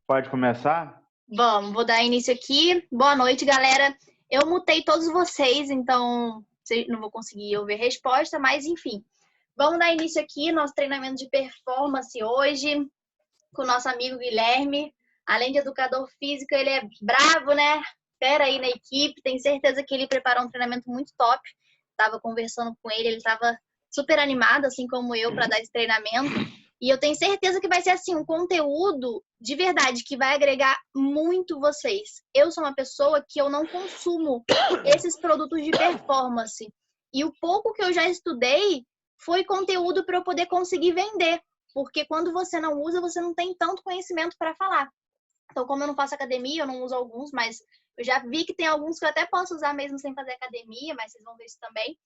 Pode começar? Vou dar início aqui. Boa noite, galera. Eu mutei todos vocês, então não vou conseguir ouvir a resposta, mas enfim. Vamos dar início aqui nosso treinamento de performance hoje com o nosso amigo Guilherme. Além de educador físico, ele é bravo, né? Fera aí na equipe. Tenho certeza que ele preparou um treinamento muito top. Estava conversando com ele estava super animado, assim como eu, para dar esse treinamento. E eu tenho certeza que vai ser assim um conteúdo de verdade que vai agregar muito vocês. Eu sou uma pessoa que eu não consumo esses produtos de performance. E o pouco que eu já estudei foi conteúdo para eu poder conseguir vender. Porque quando você não usa, você não tem tanto conhecimento para falar. Então, como eu não faço academia, eu não uso alguns, mas eu já vi que tem alguns que eu até posso usar mesmo sem fazer academia, mas vocês vão ver isso também.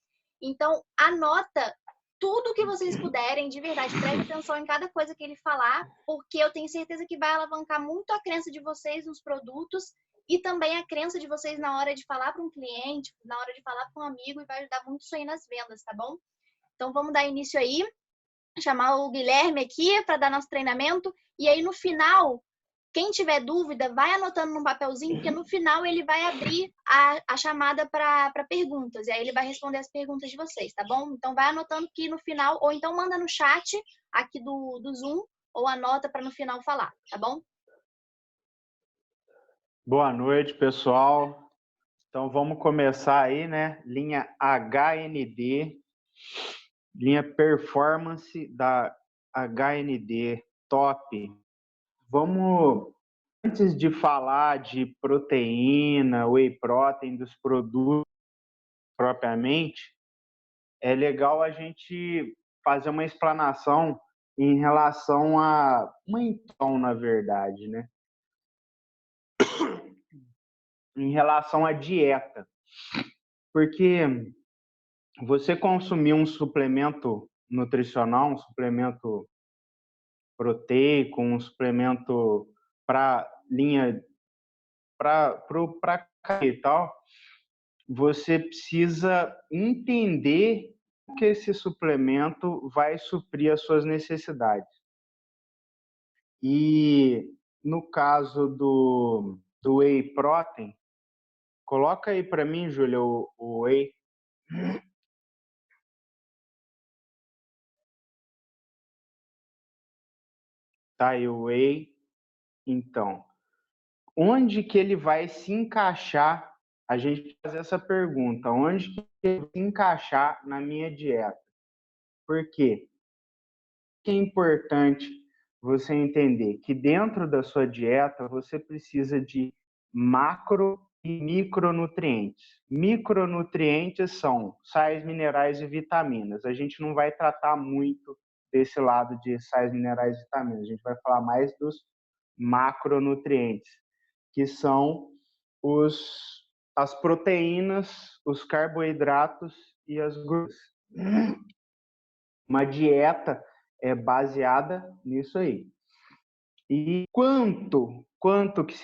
Então, anota tudo que vocês puderem, de verdade, preste atenção em cada coisa que ele falar, porque eu tenho certeza que vai alavancar muito a crença de vocês nos produtos e também a crença de vocês na hora de falar para um cliente, na hora de falar para um amigo, e vai ajudar muito isso aí nas vendas, tá bom? Então, vamos dar início aí, chamar o Guilherme aqui para dar nosso treinamento, e aí no final, quem tiver dúvida, vai anotando num papelzinho, porque no final ele vai abrir a chamada para perguntas. E aí ele vai responder as perguntas de vocês, tá bom? Então vai anotando que no final, ou então manda no chat aqui do Zoom, ou anota para no final falar, tá bom? Boa noite, pessoal. Então vamos começar aí, né? Linha HND, linha performance da HND, top. Vamos, antes de falar de proteína, whey protein, dos produtos propriamente, é legal a gente fazer uma explanação em relação a uma então, na verdade, né? Em relação à dieta. Porque você consumir um suplemento nutricional, um suplemento proteico, um suplemento para linha para e tal, você precisa entender que esse suplemento vai suprir as suas necessidades. E no caso do whey protein, coloca aí para mim, Júlia, o whey. Tá aí o whey. Então, onde que ele vai se encaixar? A gente fazer essa pergunta, onde que ele vai se encaixar na minha dieta? Por quê? Que é importante você entender que dentro da sua dieta você precisa de macro e micronutrientes. Micronutrientes são sais minerais e vitaminas. A gente não vai tratar muito desse lado de sais minerais e vitaminas. A gente vai falar mais dos macronutrientes, que são as proteínas, os carboidratos e as gorduras. Uma dieta é baseada nisso aí. E quanto que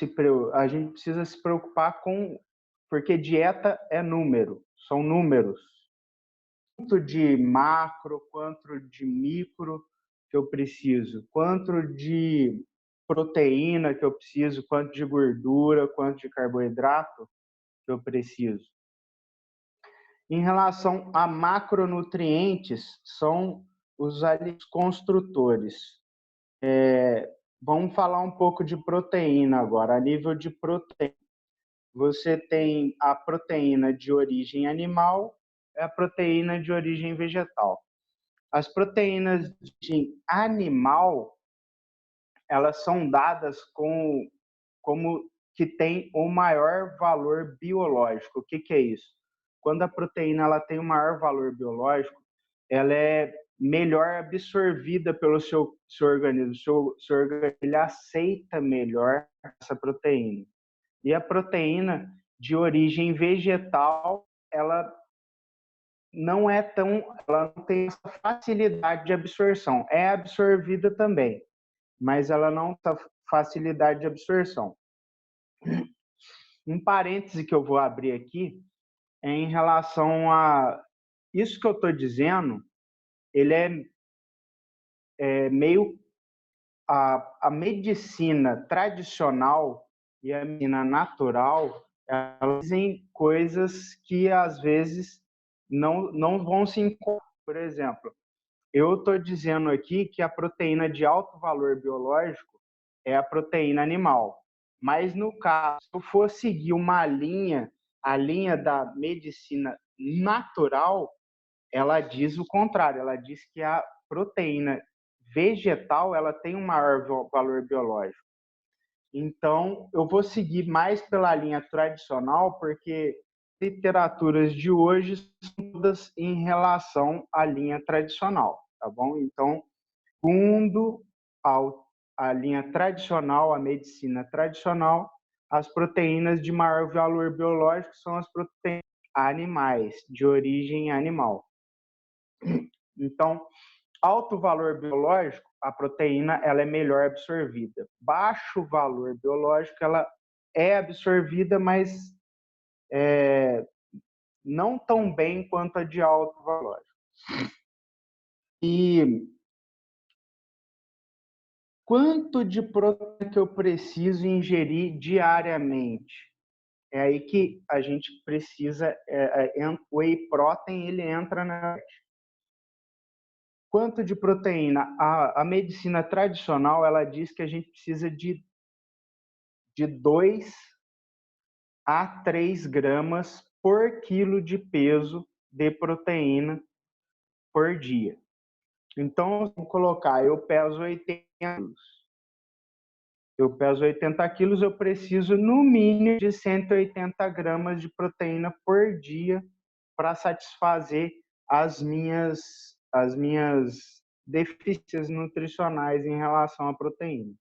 a gente precisa se preocupar com, porque dieta é número, são números. Quanto de macro, quanto de micro que eu preciso, quanto de proteína que eu preciso, quanto de gordura, quanto de carboidrato que eu preciso. Em relação a macronutrientes, são os alimentos construtores. Vamos falar um pouco de proteína agora. A nível de proteína, você tem a proteína de origem animal e a proteína de origem vegetal. As proteínas de animal, elas são dadas como que tem o maior valor biológico. O que é isso? Quando a proteína ela tem o maior valor biológico, ela é melhor absorvida pelo seu organismo. Seu organismo ele aceita melhor essa proteína. E a proteína de origem vegetal, ela ela não tem essa facilidade de absorção. É absorvida também, mas ela não tem facilidade de absorção. Um parêntese que eu vou abrir aqui é em relação a isso que eu estou dizendo, ele é meio a medicina tradicional e a medicina natural, elas dizem coisas que às vezes não vão se encontrar. Por exemplo, eu estou dizendo aqui que a proteína de alto valor biológico é a proteína animal. Mas no caso, se eu for seguir a linha da medicina natural, ela diz o contrário, ela diz que a proteína vegetal ela tem um maior valor biológico. Então, eu vou seguir mais pela linha tradicional, porque literaturas de hoje são todas em relação à linha tradicional, tá bom? Então, segundo a linha tradicional, a medicina tradicional, as proteínas de maior valor biológico são as proteínas animais, de origem animal. Então, alto valor biológico, a proteína ela é melhor absorvida. Baixo valor biológico, ela é absorvida, mas não tão bem quanto a de alto valor. E quanto de proteína que eu preciso ingerir diariamente? É aí que a gente precisa, o whey protein ele entra na... Quanto de proteína? A medicina tradicional, ela diz que a gente precisa de 2 a 3 gramas por quilo de peso de proteína por dia. Então, vou colocar, eu peso 80 quilos. Eu preciso no mínimo de 180 gramas de proteína por dia para satisfazer as minhas deficiências nutricionais em relação à proteína.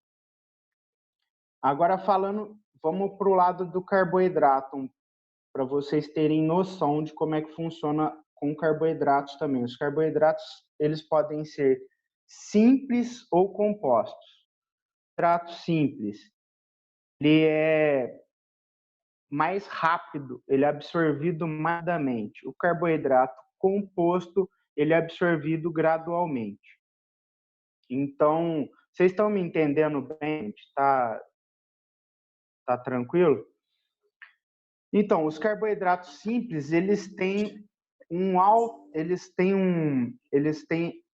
Agora vamos para o lado do carboidrato, para vocês terem noção de como é que funciona com carboidratos também. Os carboidratos, eles podem ser simples ou compostos. Carboidrato simples, ele é mais rápido, ele é absorvido mais rapidamente. O carboidrato composto, ele é absorvido gradualmente. Então, vocês estão me entendendo bem? Tá tranquilo? Então, os carboidratos simples, eles têm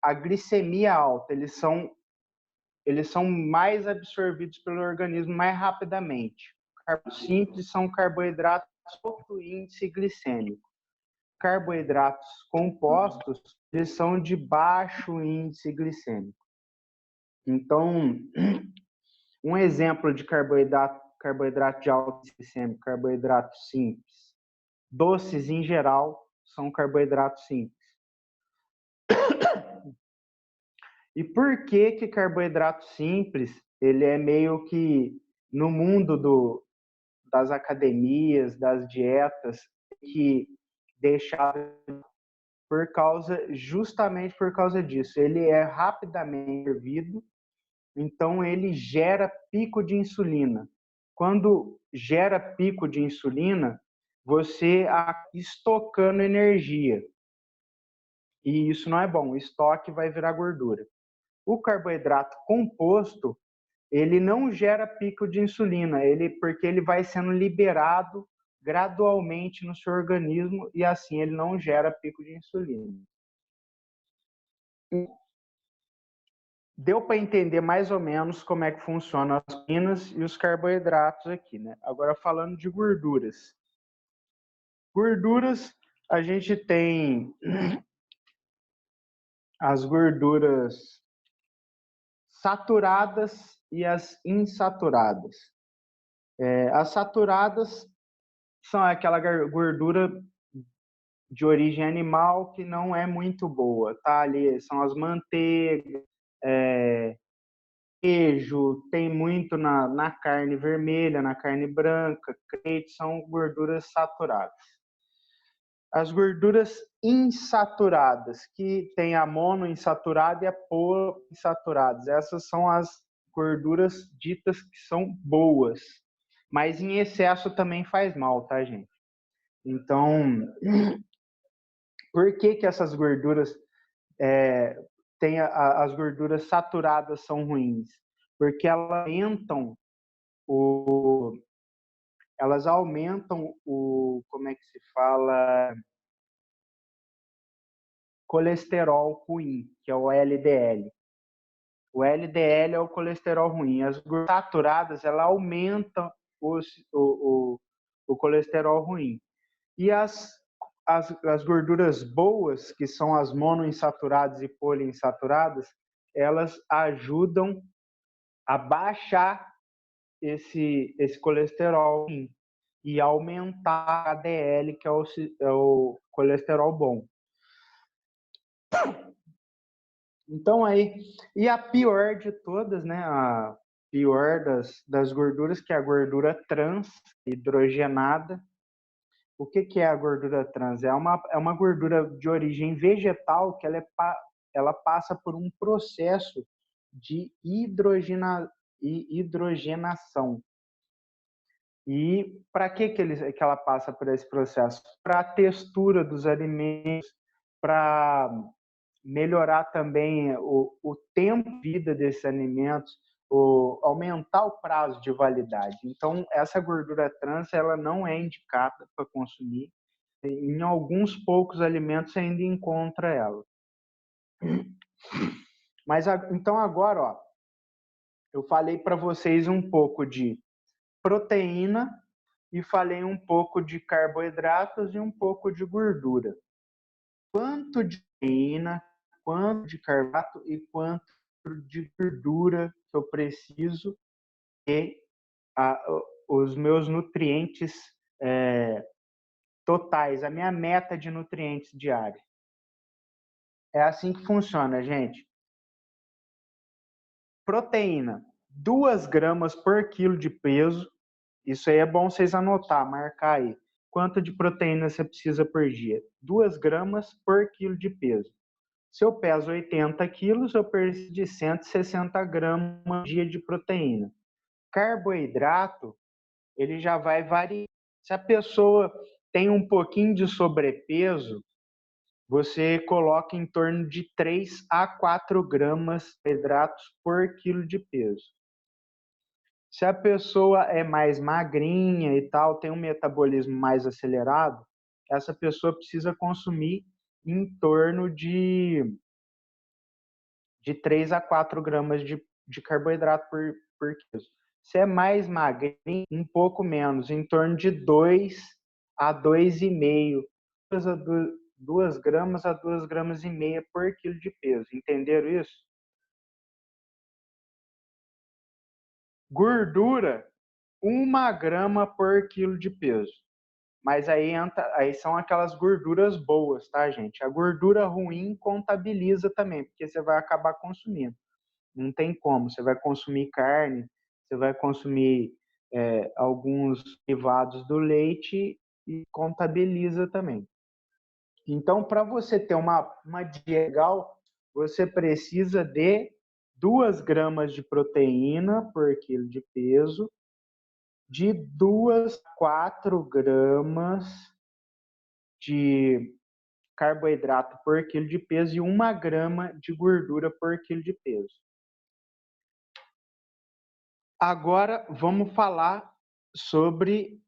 a glicemia alta, eles são mais absorvidos pelo organismo mais rapidamente. Carboidratos simples são carboidratos de alto índice glicêmico. Carboidratos compostos, eles são de baixo índice glicêmico. Então, um exemplo de carboidrato de alto índice glicêmico, carboidrato simples. Doces, em geral, são carboidratos simples. E por que carboidrato simples, ele é meio que, no mundo das academias, das dietas, que deixar justamente por causa disso. Ele é rapidamente absorvido, então ele gera pico de insulina. Quando gera pico de insulina, você está estocando energia. E isso não é bom, o estoque vai virar gordura. O carboidrato composto, ele não gera pico de insulina, porque ele vai sendo liberado gradualmente no seu organismo e assim ele não gera pico de insulina. Deu para entender mais ou menos como é que funcionam as proteínas e os carboidratos aqui, né? Agora falando de gorduras. Gorduras, a gente tem as gorduras saturadas e as insaturadas. As saturadas são aquela gordura de origem animal que não é muito boa, tá? Ali são as manteigas, queijo, tem muito na carne vermelha, na carne branca, leite, são gorduras saturadas. As gorduras insaturadas, que tem a monoinsaturada e a poliinsaturadas. Essas são as gorduras ditas que são boas, mas em excesso também faz mal, tá, gente? Então, por que essas gorduras as gorduras saturadas são ruins? porque elas aumentam o, como é que se fala, colesterol ruim, que é o LDL. O LDL é o colesterol ruim. As gorduras saturadas, ela aumentam o colesterol ruim. E as gorduras boas, que são as monoinsaturadas e poliinsaturadas, elas ajudam a baixar esse colesterol ruim e aumentar a HDL, que é o colesterol bom. Então aí, e a pior de todas, né? A pior das gorduras, que é a gordura trans hidrogenada. O que é a gordura trans? É uma gordura de origem vegetal que ela passa por um processo de hidrogenação. E para que ela passa por esse processo? Para a textura dos alimentos, para melhorar também o tempo de vida desses alimentos, aumentar o prazo de validade. Então, essa gordura trans ela não é indicada para consumir. Em alguns poucos alimentos ainda encontra ela. Mas então agora, ó, eu falei para vocês um pouco de proteína e falei um pouco de carboidratos e um pouco de gordura. Quanto de proteína, quanto de carboidrato e quanto de gordura que eu preciso e os meus nutrientes totais, a minha meta de nutrientes diária. É assim que funciona, gente. Proteína, 2 gramas por quilo de peso. Isso aí é bom vocês anotar, marcar aí. Quanto de proteína você precisa por dia? 2 gramas por quilo de peso. Se eu peso 80 quilos, eu preciso de 160 gramas por dia de proteína. Carboidrato, ele já vai variar. Se a pessoa tem um pouquinho de sobrepeso, você coloca em torno de 3 a 4 gramas de carboidratos por quilo de peso. Se a pessoa é mais magrinha e tal, tem um metabolismo mais acelerado, essa pessoa precisa consumir em torno de 3 a 4 gramas de carboidrato por quilo. Se é mais magrinho, um pouco menos, em torno de 2 a 2,5, 2 gramas a 2 gramas e meia por quilo de peso. Entenderam isso? Gordura, 1 grama por quilo de peso. Mas aí são aquelas gorduras boas, tá, gente? A gordura ruim contabiliza também, porque você vai acabar consumindo. Não tem como. Você vai consumir carne, você vai consumir alguns derivados do leite e contabiliza também. Então, para você ter uma dieta legal, você precisa de 2 gramas de proteína por quilo de peso, de 2 a 4 gramas de carboidrato por quilo de peso e 1 grama de gordura por quilo de peso. Agora vamos falar sobre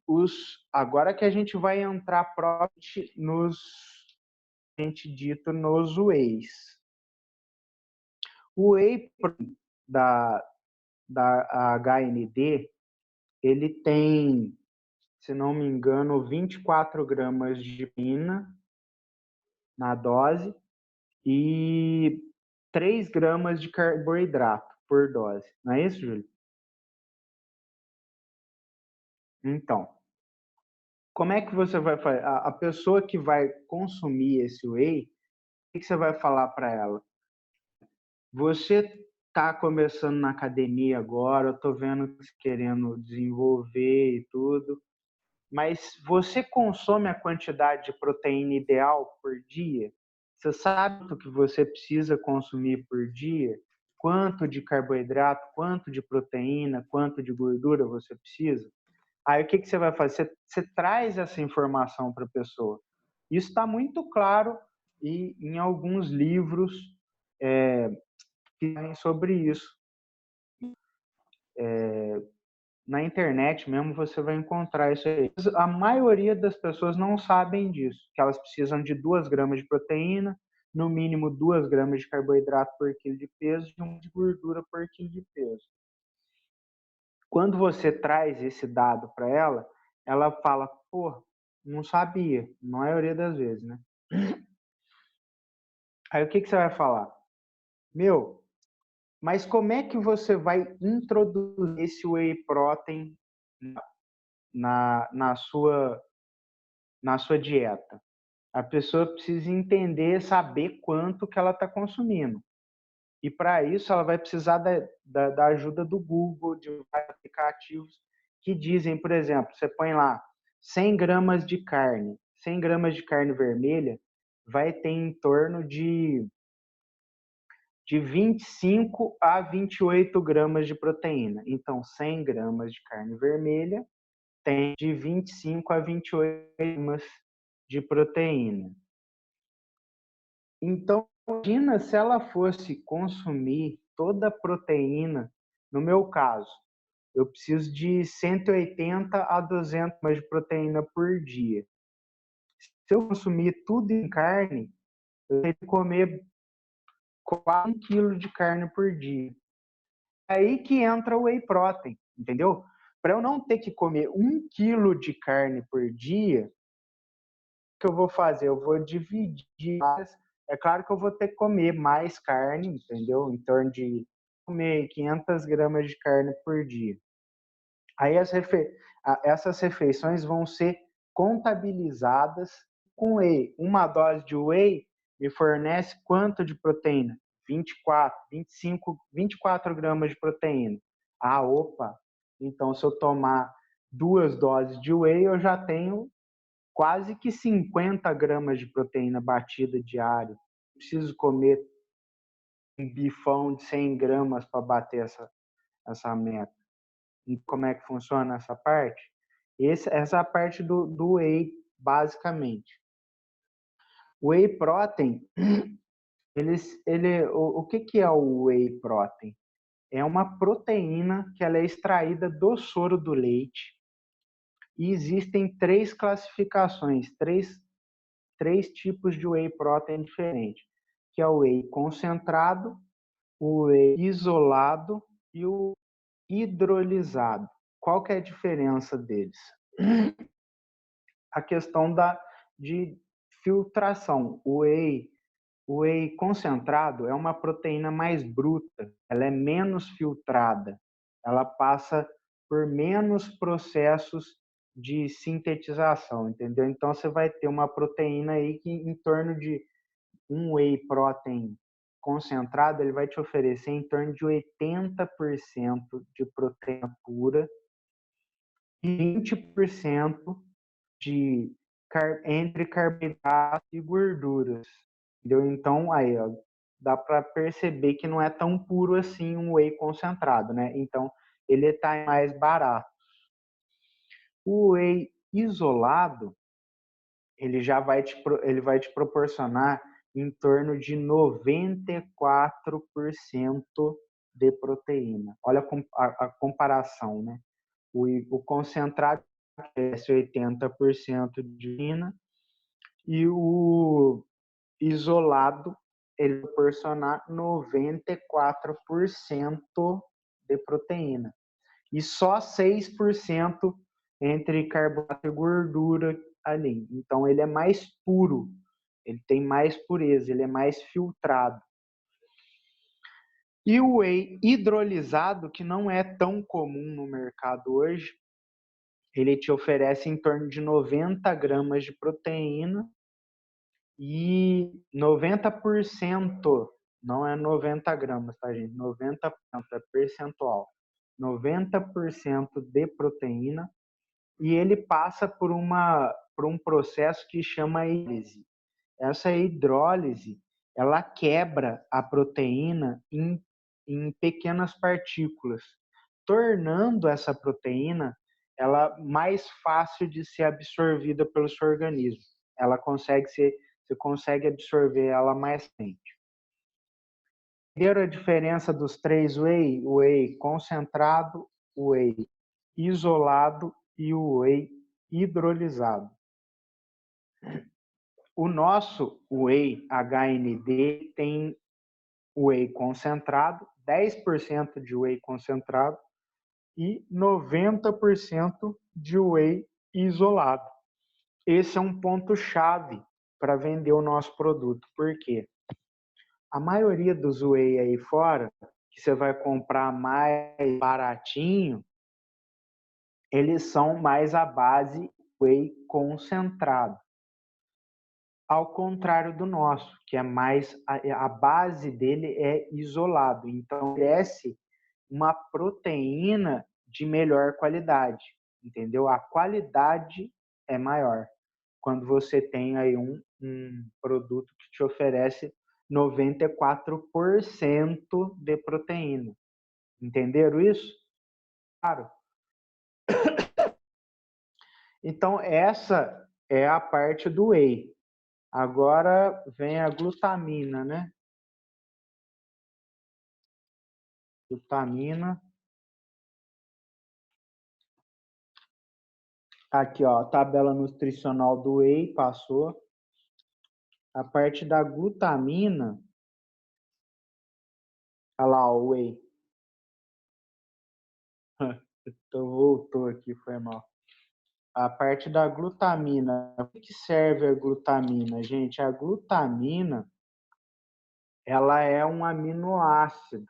agora que a gente vai entrar propriamente nos wheys. O whey da HND, ele tem, se não me engano, 24 gramas de proteína na dose e 3 gramas de carboidrato por dose. Não é isso, Júlio? Então, como é que você vai fazer? A pessoa que vai consumir esse whey, o que você vai falar para ela? Você está começando na academia agora, eu estou vendo que você querendo desenvolver e tudo, mas você consome a quantidade de proteína ideal por dia? Você sabe o que você precisa consumir por dia? Quanto de carboidrato, quanto de proteína, quanto de gordura você precisa? Aí o que você vai fazer? Você traz essa informação para a pessoa. Isso está muito claro e em alguns livros que falam sobre isso. Na internet mesmo você vai encontrar isso aí. A maioria das pessoas não sabem disso, que elas precisam de 2 gramas de proteína, no mínimo 2 gramas de carboidrato por quilo de peso e 1 de gordura por quilo de peso. Quando você traz esse dado para ela, ela fala, pô, não sabia, na maioria das vezes, né? Aí o que você vai falar? Meu, mas como é que você vai introduzir esse whey protein na sua dieta? A pessoa precisa entender, saber quanto que ela está consumindo. E para isso ela vai precisar da ajuda do Google, de aplicativos que dizem, por exemplo, você põe lá 100 gramas de carne, 100 gramas de carne vermelha vai ter em torno de 25 a 28 gramas de proteína. Então, 100 gramas de carne vermelha tem de 25 a 28 gramas de proteína. Então, imagina se ela fosse consumir toda a proteína, no meu caso, eu preciso de 180 a 200 gramas de proteína por dia. Se eu consumir tudo em carne, eu tenho que comer quase 1 quilo de carne por dia. É aí que entra o whey protein, entendeu? Para eu não ter que comer 1 quilo de carne por dia, o que eu vou fazer? Eu vou dividir. É claro que eu vou ter que comer mais carne, entendeu? Em torno de comer 500 gramas de carne por dia. Aí essas refeições vão ser contabilizadas com whey. Uma dose de whey me fornece quanto de proteína? 24, 25, 24 gramas de proteína. Ah, opa! Então, se eu tomar 2 doses de whey, eu já tenho quase que 50 gramas de proteína batida diário. Preciso comer um bifão de 100 gramas para bater essa meta. E como é que funciona essa parte? Essa é a parte do whey, basicamente. O whey protein, o que é o whey protein? É uma proteína que ela é extraída do soro do leite. E existem 3 classificações, três tipos de whey protein diferentes, que é o whey concentrado, o whey isolado e o hidrolisado. Qual que é a diferença deles? A questão de filtração. O whey concentrado é uma proteína mais bruta, ela é menos filtrada, ela passa por menos processos de sintetização, entendeu? Então você vai ter uma proteína aí que em torno de um whey protein concentrado, ele vai te oferecer em torno de 80% de proteína pura e 20% entre carboidratos e gorduras. Entendeu? Então, aí, ó, dá para perceber que não é tão puro assim um whey concentrado, né? Então, ele está mais barato. O whey isolado, ele vai te proporcionar em torno de 94% de proteína. Olha a comparação, né? O concentrado oferece 80% de proteína e o isolado ele proporcionar 94% de proteína. E só 6% entre carboidrato e gordura ali. Então ele é mais puro, ele tem mais pureza, ele é mais filtrado. E o whey hidrolisado, que não é tão comum no mercado hoje, ele te oferece em torno de 90 gramas de proteína e 90%, não é 90 gramas, tá, gente? 90% é percentual. 90% de proteína e ele passa por um processo que chama hidrólise. Essa hidrólise, ela quebra a proteína em pequenas partículas, tornando essa proteína ela mais fácil de ser absorvida pelo seu organismo. Você consegue absorver ela mais lentamente. Entenderam a diferença dos 3 whey? O whey concentrado, whey isolado e o whey hidrolisado. O nosso whey HND tem whey concentrado, 10% de whey concentrado e 90% de whey isolado. Esse é um ponto-chave para vender o nosso produto. Por quê? A maioria dos whey aí fora, que você vai comprar mais baratinho, eles são mais à base whey concentrado. Ao contrário do nosso, que é mais a base dele é isolado. Então, oferece uma proteína de melhor qualidade, entendeu? A qualidade é maior quando você tem aí um produto que te oferece 94% de proteína. Entenderam isso? Claro. Então, essa é a parte do whey. Agora vem a glutamina, né? Glutamina. Aqui, ó, a tabela nutricional do whey passou. A parte da glutamina, olha lá, o whey. Então, voltou aqui, foi mal. A parte da glutamina. O que serve a glutamina, gente? A glutamina, ela é um aminoácido.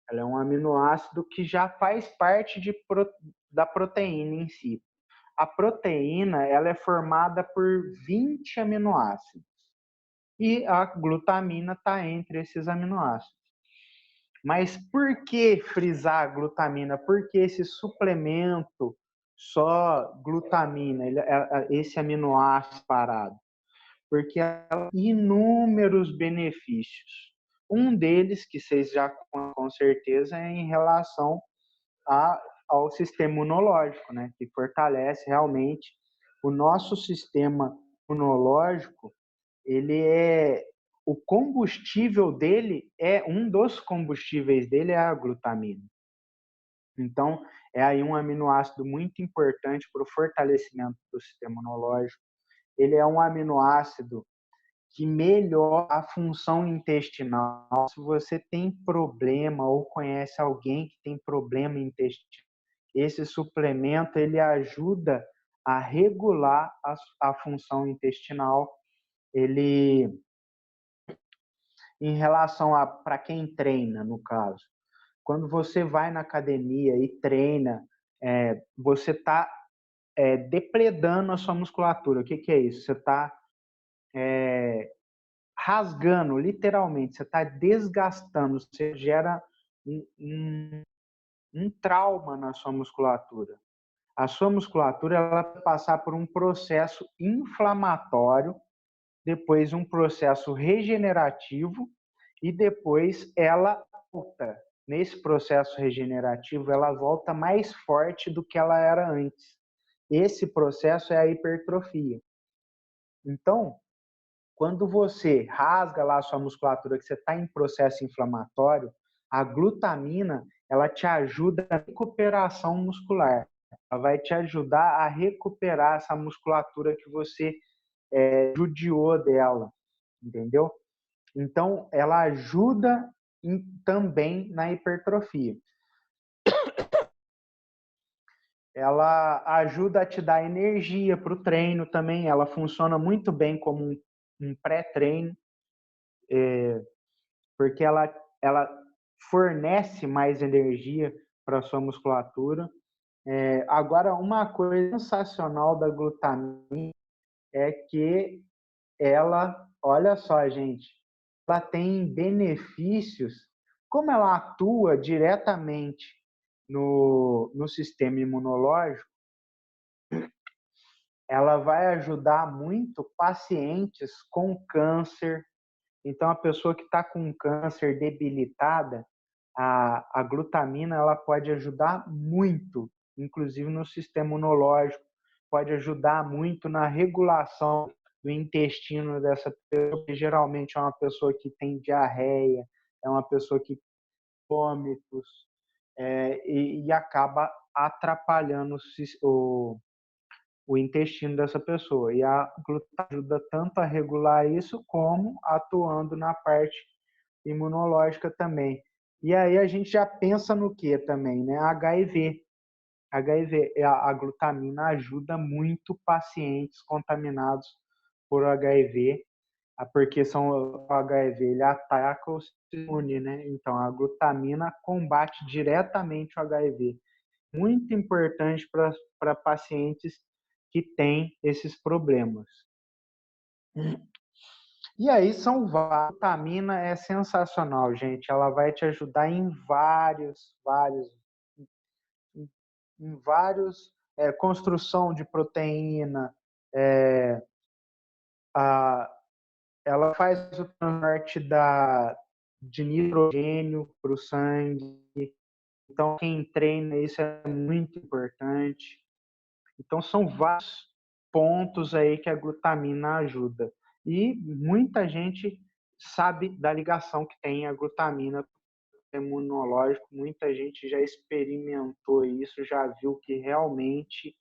Ela é um aminoácido que já faz parte da proteína em si. A proteína, ela é formada por 20 aminoácidos. E a glutamina está entre esses aminoácidos. Mas por que frisar a glutamina? Por que esse suplemento só glutamina, esse aminoácido parado? Porque ela tem inúmeros benefícios. Um deles, que vocês já com certeza, é em relação ao sistema imunológico, né? Que fortalece realmente o nosso sistema imunológico. Ele é o combustível dele um dos combustíveis dele é a glutamina. Então, é aí um aminoácido muito importante para o fortalecimento do sistema imunológico. Ele é um aminoácido que melhora a função intestinal. Se você tem problema ou conhece alguém que tem problema intestinal, esse suplemento ele ajuda a regular a função intestinal. Ele, em relação a para quem treina, no caso, quando você vai na academia e treina, você está depredando a sua musculatura. O que é isso? Você está rasgando, literalmente, você está desgastando, você gera um trauma na sua musculatura. A sua musculatura ela vai passar por um processo inflamatório, depois um processo regenerativo e depois ela volta. Nesse processo regenerativo, ela volta mais forte do que ela era antes. Esse processo é a hipertrofia. Então, quando você rasga lá a sua musculatura, que você está em processo inflamatório, a glutamina, ela te ajuda na recuperação muscular. Ela vai te ajudar a recuperar essa musculatura que você judiou dela, entendeu? Então, ela ajuda também na hipertrofia. Ela ajuda a te dar energia para o treino também. Ela funciona muito bem como um pré-treino, porque ela fornece mais energia para a sua musculatura. Agora, uma coisa sensacional da glutamina é que ela, olha só, gente, ela tem benefícios, como ela atua diretamente no sistema imunológico, ela vai ajudar muito pacientes com câncer. Então, a pessoa que está com câncer debilitada, a glutamina ela pode ajudar muito, inclusive no sistema imunológico, pode ajudar muito na regulação do intestino dessa pessoa, que geralmente é uma pessoa que tem diarreia, é uma pessoa que tem vômitos, e acaba atrapalhando o intestino dessa pessoa. E a glutamina ajuda tanto a regular isso, como atuando na parte imunológica também. E aí a gente já pensa no que também, né? HIV. A glutamina ajuda muito pacientes contaminados por HIV, porque o HIV ele ataca o sistema imune, né? Então a glutamina combate diretamente o HIV. Muito importante para pacientes que têm esses problemas. E aí a glutamina é sensacional, gente. Ela vai te ajudar em vários construção de proteína, ela faz o transporte de nitrogênio para o sangue. Então, quem treina, isso é muito importante. Então, são vários pontos aí que a glutamina ajuda. E muita gente sabe da ligação que tem a glutamina com o imunológico. Muita gente já experimentou isso, já viu que realmente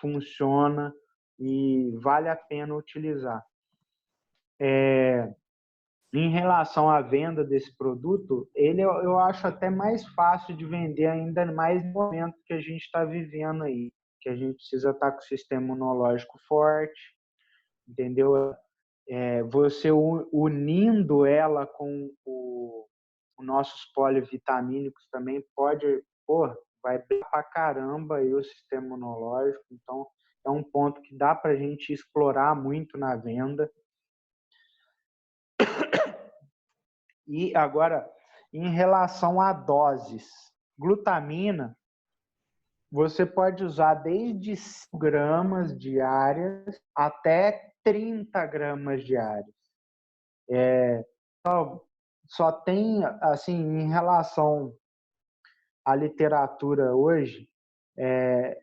funciona e vale a pena utilizar. Em relação à venda desse produto, eu acho até mais fácil de vender, ainda mais no momento que a gente está vivendo aí, que a gente precisa estar com o sistema imunológico forte, entendeu? Você unindo ela com os nossos polivitamínicos também vai bem pra caramba aí o sistema imunológico. Então, é um ponto que dá para a gente explorar muito na venda. E agora, em relação a doses, glutamina, você pode usar desde 5 gramas diárias até 30 gramas diárias. Só tem, assim, em relação à literatura hoje,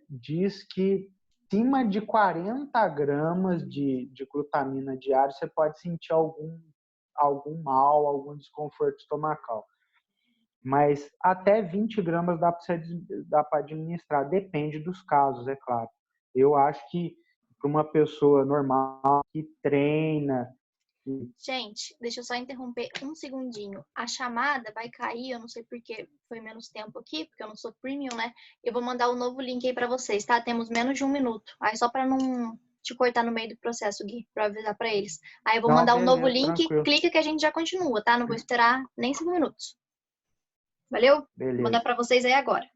diz que acima de 40 gramas de glutamina diária, você pode sentir algum mal, algum desconforto estomacal. Mas até 20 gramas dá para administrar, depende dos casos, é claro. Eu acho que para uma pessoa normal que treina... Gente, deixa eu só interromper um segundinho. A chamada vai cair, eu não sei porque foi menos tempo aqui, porque eu não sou premium, né? Eu vou mandar o novo link aí para vocês, tá? Temos menos de 1 minuto. Aí só para não te cortar no meio do processo, Gui, para avisar para eles. Aí eu vou mandar um novo link, tranquilo. clica que a gente já continua, tá? Não vou esperar nem 5 minutos. Valeu? Beleza. Vou mandar para vocês aí agora.